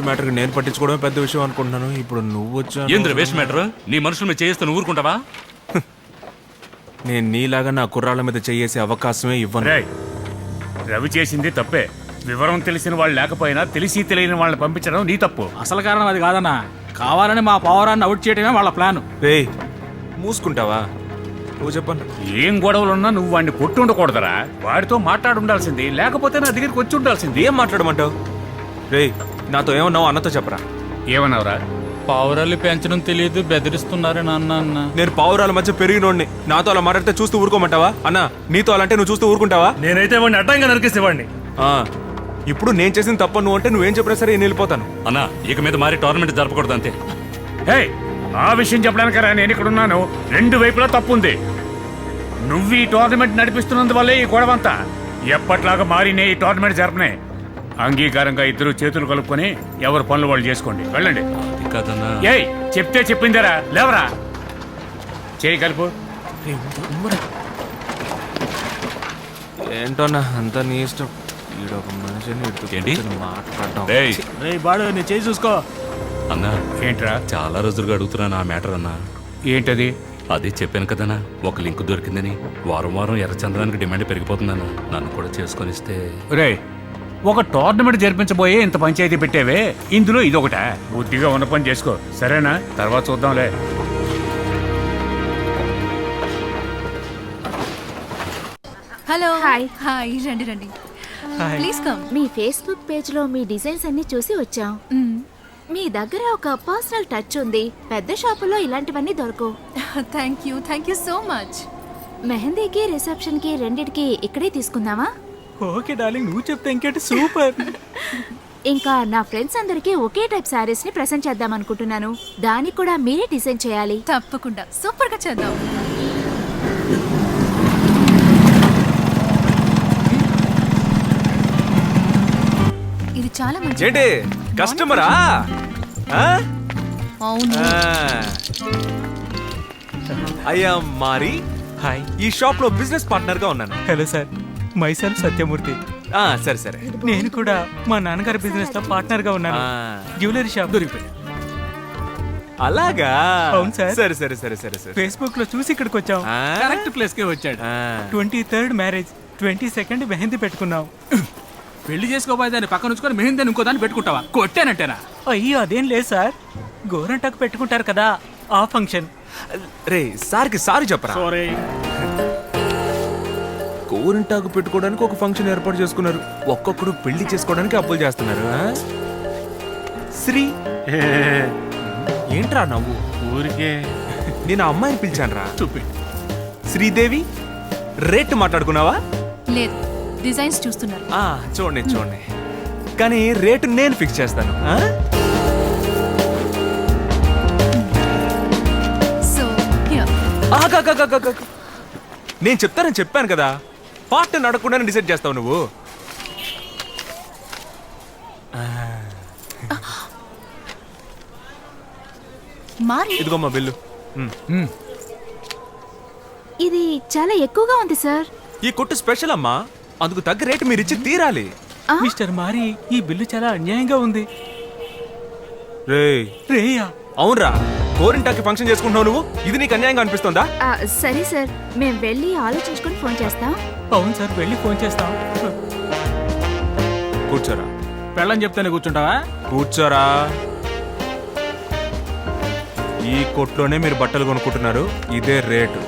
Waste matter నేను పట్టించుకోవడమే పెద్ద విషయం అనుకుంటున్నాను. ఇప్పుడు నువ్వు వచ్చా ఏంద్ర వేస్ట్ మ్యాటర్? నీ మనుషుల మీద చేయిస్తే నువ్వు ఊరుకుంటావా? నేను నీలాగా నా కుర్రాళ్ళ మీద చేసే అవకాశమే ఇవ్వను. రవి చేసింది తప్పే. వివరం తెలిసిన వాళ్ళు లేకపోయినా తెలిసి తెలియని వాళ్ళని పంపించడం నీ తప్పు. అసలు కారణం అది కాదన్నా, కావాలని మా పౌరాన్ని అవుట్ చేయడమే వాళ్ళ ప్లాన్. రేయ్ మూసుకుంటావా? నువ్వు చెప్పను. ఏం గొడవలున్నా నువ్వు వాడిని కొట్టు ఉండకూడదరా. వాడితో మాట్లాడుండాల్సింది, లేకపోతే నా దగ్గరికి వచ్చి ఉండాల్సింది. ఏం మాట్లాడమంటావు? రేయ్ నాతో ఏమన్నావు అన్నతో చెప్పరా. ఏమన్నావురా? పౌరాలు పెంచడం తెలియదు, బెదిరిస్తున్నారు నాన్న అన్న. నేను పావురాల మధ్య పెరిగినోడిని. నాతో అలా మాట్లాడితే చూస్తూ ఊరుకోమంటావా? అన్నా నీతో అలాంటే నువ్వు చూస్తూ ఊరుకుంటావా? నేనైతే వాడిని అడ్డంగా నరికేసేవాడిని. ఇప్పుడు నేను చేసిన తప్ప నువ్వు అంటే నువ్వేం చెప్పినా సరే నేను వెళ్ళిపోతాను. అన్నా ఇక మీద మారి టోర్నమెంట్ జరపకూడదు అంతే. హే, ఆ విషయం చెప్పడానికరా నేను ఇక్కడ ఉన్నాను. రెండు వైపులా తప్పుంది. నువ్వు ఈ టోర్నమెంట్ నడిపిస్తున్నందువల్లే ఈ గొడవంతా. ఎప్పట్లాగా మారినే ఈ టోర్నమెంట్ జరపనే. అంగీకారంగా ఇద్దరు చేతులు కలుపుకొని ఎవరు పనులు వాళ్ళు చేసుకోండి. వెళ్ళండి. ఏయ్ చెప్తే చెప్పిందరా, లేవరా. చేయి కలుపు. ఏంటోనా అంతా నీ ఇష్టం. ఈడొక మనిషిని మాట్లాడటం. బాడు నీ చేయి చూసుకో. అన్నా ఏంట్రా? చాలా రోజులుగా అడుగుతున్నాను ఆ మ్యాటర్ అన్నా. ఏంటది? అది చెప్పాను కదన్నా, ఒక లింక్ దొరికిందని. వారం వారం ఎర్రచంద్రానికి డిమాండ్ పెరిగిపోతుందన్నా. నన్ను కూడా చేసుకొని ఇస్తే. రే, ఒక టోర్నమెంట్ జరిపించబోయే ఇంత పంచాయతీ పెట్టేవే, ఇందులో ఇదొకట. బుద్ధిగా ఉన్న పని చేసుకో, సరేనా? తర్వాత చూద్దాంలే. హలో. హాయ్. హాయ్, రండి రండి, please come. Me Facebook page లో మీ డిజైన్స్ అన్ని చూసి వచ్చాం. మీ దగ్గర ఒక పర్సనల్ టచ్ ఉంది. పెద్ద షాపుల్లో ఇలాంటివన్నీ దొరకవు. Thank you so much. మెహందీకి రిసెప్షన్ కి రెండిటికి ఇక్కడే తీసుకుందామా? ఓకే డార్లింగ్, నువ్వు చెప్తే ఇంకేంటి, సూపర్. ఇంకా నా ఫ్రెండ్స్ అందరికీ ఒకే టైప్ సారీస్ ని ప్రెజెంట్ చేద్దాం అనుకుంటున్నాను. దానికి కూడా మీరే డిజైన్ చేయాలి. తప్పకుండా సూపర్ గా చేద్దాం. ఇది చాలా మంచి. ఏంటి కస్టమరా? అవును. అయ్యా మారి. హాయ్. ఈ షాప్ లో బిజినెస్ పార్ట్నర్ గా ఉన్నాను. Hello sir, myself Satyamurthy. సరే సరే. నేను కూడా మా నాన్నగారి బిజినెస్ లో పార్ట్నర్ గా ఉన్నాను. జ్యువెలరీ షాప్ దొరికిపోయింది. అలాగా? అవును సార్. సరే సరే సరే సరే సరే. ఫేస్బుక్ లో చూసి ఇక్కడికి వచ్చాం. కరెక్ట్ ప్లేస్ కే వచ్చాడు. 23rd మ్యారేజ్, 22nd మెహందీ పెట్టుకున్నాం. పెళ్లి చేసుకోబోయే దాన్ని పక్కన ఉంచుకొని మెహందీ ఇంకో దాన్ని పెట్టుకుంటావా? కొట్టానంటేనా? అయ్యో అదేం లేదు సార్, గోరంటాకు పెట్టుకుంటారు కదా ఆ ఫంక్షన్. రే సార్కి సారీ చెప్పరా. గోరింటాకు పెట్టుకోవడానికి ఒక ఫంక్షన్ ఏర్పాటు చేసుకున్నారు. ఒక్కొక్కడు పెళ్లి చేసుకోవడానికి అప్పులు చేస్తున్నారు. శ్రీ ఏంట్రా నవ్వు? ఊరికే నేను ఆ అమ్మాయిని పిలిచాను రా. శ్రీదేవి రేట్ మాట్లాడుకున్నావా? లేదు, డిజైన్స్ చూస్తున్నారు. చూడండి చూడండి, కానీ రేటు నేను ఫిక్స్ చేస్తాను. సో నేను చెప్తానని చెప్పాను కదా. పార్ట్ నడకుండానే డిసైడ్ చేస్తావు నువ్వు. మారి, ఇదిగోమ్మా బిల్లు. ఇది చాలా ఎక్కువగా ఉంది సార్. ఈ కొట్టు స్పెషల్ అమ్మా, అందుకు తగ్గ రేటు మీరు ఇచ్చి తీరాలి. మిస్టర్ మారి, ఈ బిల్లు చాలా అన్యాయంగా ఉంది. రేయా? అవునరా, గోరింటాకి ఫంక్షన్ చేసుకుంటున్నావు నువ్వు. ఇది నీకు అన్యాయంగా అనిపిస్తుందా? సరే సార్, మేము వెళ్ళి ఆలోచించుకొని ఫోన్ చేస్తాం. అవును సార్, వెళ్ళి ఫోన్ చేస్తాం. కూర్చోరా. పెళ్ళని చెప్తానే కూర్చుంటావా? కూర్చోరా. ఈ కొట్లోనే మీరు బట్టలు కొనుక్కుంటున్నారు. ఇదే రేటు.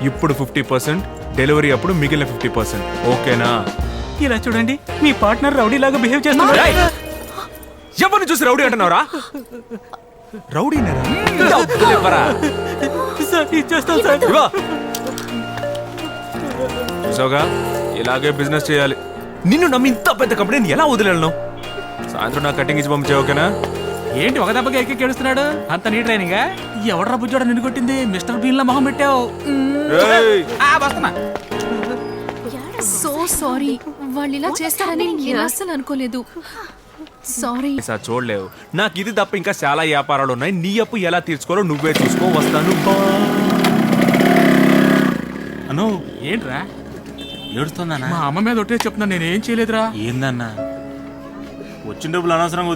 ఇప్పుడు 50%, డెలివరీ అప్పుడు మిగిలిన 50%. ఓకేనా? ఇలా చూడండి, మీ పార్ట్నర్ రౌడీ లాగా బిహేవ్ చేస్తున్నారు. ఎవరిని చూసి రౌడీ అంటున్నావురా? రౌడీ చూసావుగా, ఇలాగే బిజినెస్ చేయాలి. నిన్ను నమ్మి ఇంత పెద్ద కంపెనీని ఎలా వదిలేను? సాయంత్రం నా కటింగ్ ఇచ్చి పంపించే. ఓకేనా? ఏంటి ఒక దెబ్బకి ఎక్కి కేడుస్తున్నాడు? అంత నీ ట్రైనింగ్? ఎవడ్రా బుజ్జోడ నిన్ను కొట్టింది? మిస్టర్ బీన్ లా మొహం పెట్టావు. వస్తున్నా. సో సారీ, వాళ్ళు ఇలా చేస్తారని నేను అస్సలు అనుకోలేదు. సారీ. చూడలేవు, నాకు ఇది తప్ప ఇంకా చాలా వ్యాపారాలు ఉన్నాయి. నీ అప్పు ఎలా తీర్చుకోవాలో నువ్వే చూసుకో. వస్తాను. అను ఏంట్రా ఏడుస్తుందన్నా? మా అమ్మ మీద ఒట్టే చెప్తున్నా, నేనేం చేయలేదురా. ఏందన్నా వచ్చిన డబ్బులు అనవసరంగా